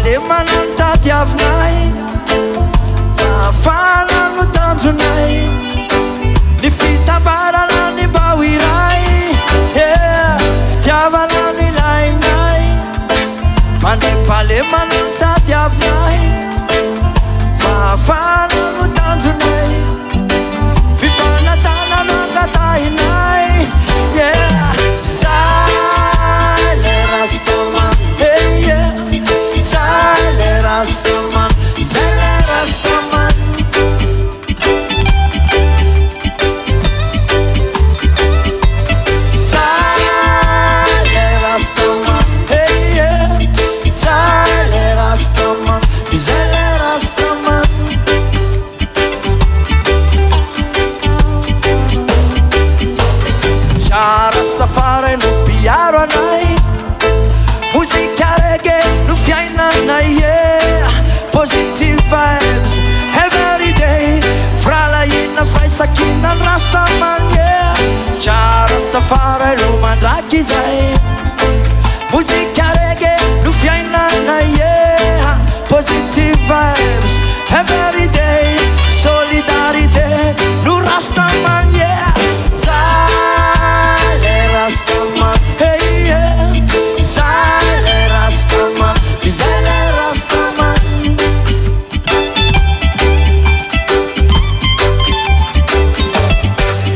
palemana ny tadiavinay fahafana no tanjonay ny fitambarana ny mbao iray fitiavana no ilainay fa ny palemana ny tadiavinay fahafana no tanjonay fifanatsana no angatahinay Zale Rastaman, hey yeah. Zale Rastaman, Zale Rastaman. Zale Rastaman, hey yeah. Zale Rastaman, Zale Rastaman. Rastafari no piaro anay muzika reggae no fiainanay positive vibes every day fralahina faisakina ny Rastaman Rastafari no mandraky izay muzika reggae no fiainanay positive vibes every day solidarité no Rastaman Rastaman, hey yeah. Zale Rastaman, Zale Rastaman.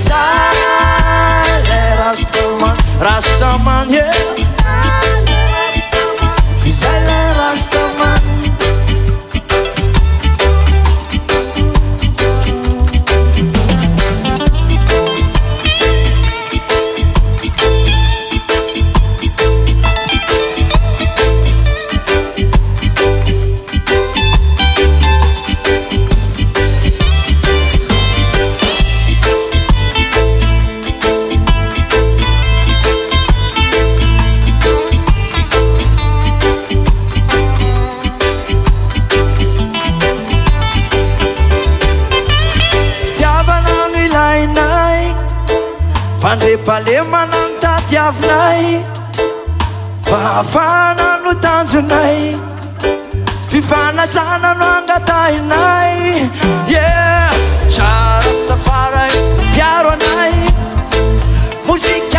Zale Rastaman, Rastaman, yeah. Zale Rastaman, Zale Rastaman. Fandre-palemana ny tadiavinay fahafana no tanjonay fifanatsana no angatahinay Rastafari piaro anay muzika